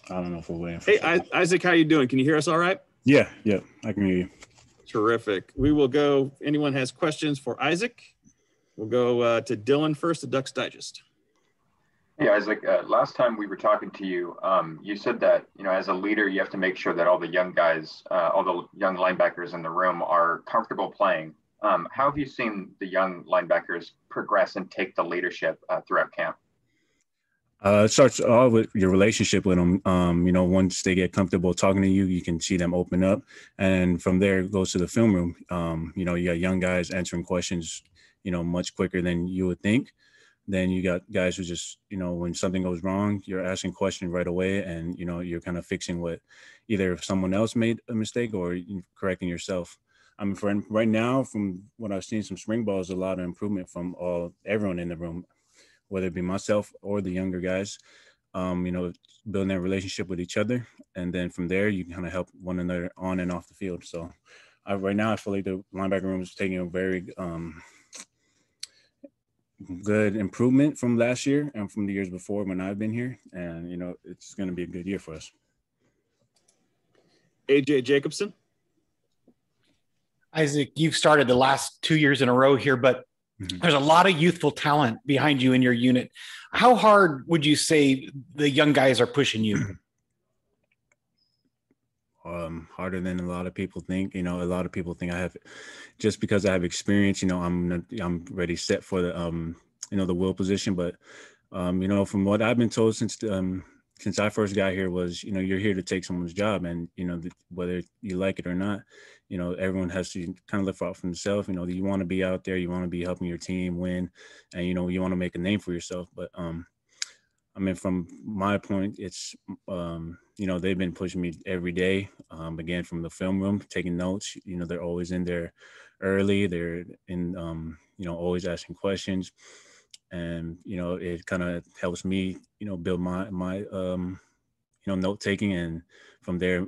I don't know if we're waiting for. Hey, Isaac, how you doing? Can you hear us all right? Yeah, I can hear you. Terrific. We will go. Anyone has questions for Isaac? We'll go to Dylan first, the Ducks Digest. Hey, Isaac, last time we were talking to you, you said that, as a leader, you have to make sure that all the young guys, all the young linebackers in the room are comfortable playing. How have you seen the young linebackers progress and take the leadership throughout camp? It starts all with your relationship with them. Once they get comfortable talking to you, you can see them open up. And from there, it goes to the film room. You got young guys answering questions, much quicker than you would think. Then you got guys who just, when something goes wrong, you're asking questions right away. And, you're kind of fixing what either someone else made a mistake or correcting yourself. I mean, for right now, from what I've seen, some spring balls, a lot of improvement from everyone in the room, whether it be myself or the younger guys, building that relationship with each other. And then from there, you can kind of help one another on and off the field. So right now, I feel like the linebacker room is taking a very good improvement from last year and from the years before when I've been here. And, it's going to be a good year for us. AJ Jacobson. Isaac, you've started the last 2 years in a row here, but there's a lot of youthful talent behind you in your unit. How hard would you say the young guys are pushing you? Harder than a lot of people think. A lot of people think I have, just because I have experience, I'm ready set for the, the will position. But, from what I've been told since I first got here was, you're here to take someone's job, and, whether you like it or not, everyone has to kind of look out for themselves. You want to be out there, you want to be helping your team win, and, you want to make a name for yourself. But, I mean, from my point, it's, they've been pushing me every day. Again, from the film room, taking notes, they're always in there early. They're in, always asking questions. And, it kind of helps me, build my note taking, and from there,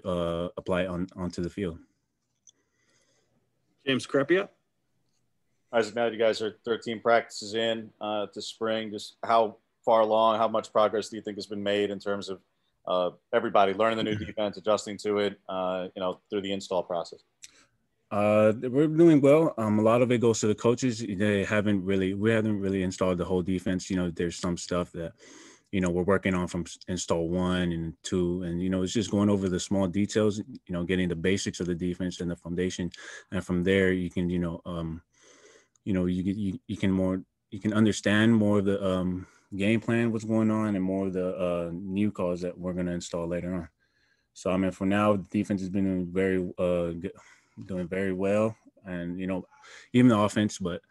apply onto the field. James Crepia. Isaac, now you guys are 13 practices in to spring. Just how far along, how much progress do you think has been made in terms of everybody learning the new defense, adjusting to it, through the install process? We're doing well. A lot of it goes to the coaches. We haven't really installed the whole defense. There's some stuff that, we're working on from install 1 and 2, and, it's just going over the small details, getting the basics of the defense and the foundation. And from there, you can, you can understand more of the game plan, what's going on, and more of the new calls that we're going to install later on. So, I mean, for now, the defense has been doing very well, and, even the offense, but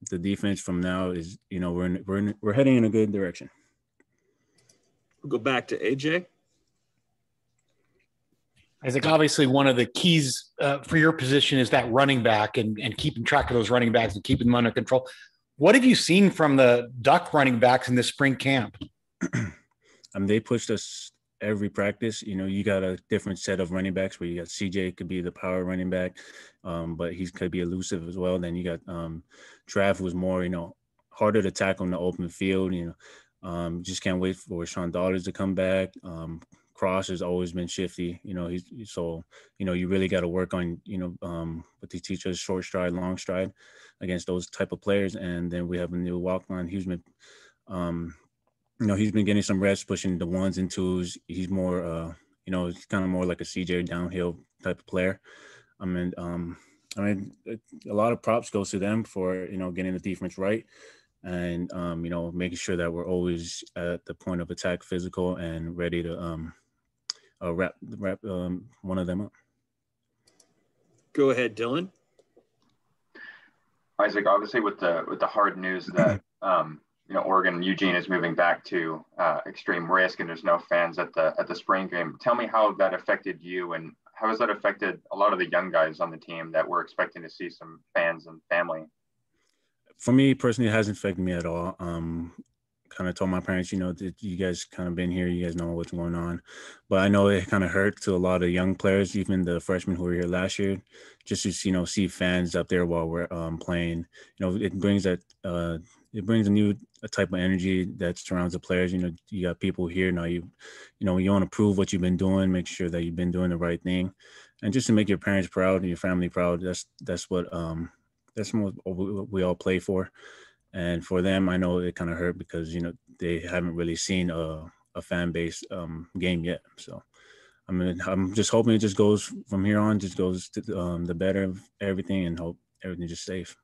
the defense from now is, we're heading in a good direction. We'll go back to AJ. Isaac, obviously one of the keys for your position is that running back and keeping track of those running backs and keeping them under control. What have you seen from the Duck running backs in this spring camp? They pushed us every practice. You got a different set of running backs where you got CJ could be the power running back, but he could be elusive as well. Then you got Trav, who's more, harder to tackle in the open field. Just can't wait for Sean Daughters to come back. Cross has always been shifty. You really got to work on, what they teach us, short stride, long stride against those type of players. And then we have a new walk line. He's been, he's been getting some reps pushing the 1s and 2s. He's more, he's kind of more like a CJ downhill type of player. I mean, a lot of props goes to them for, getting the defense right. And, making sure that we're always at the point of attack, physical, and ready to wrap one of them up. Go ahead, Dylan. Isaac, obviously with the hard news that Oregon and Eugene is moving back to extreme risk, and there's no fans at the spring game. Tell me how that affected you, and how has that affected a lot of the young guys on the team that we're expecting to see some fans and family? for me personally, it hasn't affected me at all. Kind of told my parents, that you guys kind of been here, you guys know what's going on. But I know it kind of hurt to a lot of young players, even the freshmen who were here last year, just to see fans up there while we're playing. It brings a new type of energy that surrounds the players. You got people here now. You want to prove what you've been doing, make sure that you've been doing the right thing, and just to make your parents proud and your family proud. That's what we all play for. And for them, I know it kind of hurt because they haven't really seen a fan base game yet. So I'm just hoping it just goes from here on, just goes to the better of everything, and hope everything just safe.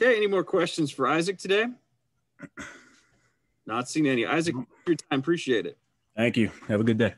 Okay, any more questions for Isaac today? Not seeing any. Isaac, your time, appreciate it. Thank you. Have a good day.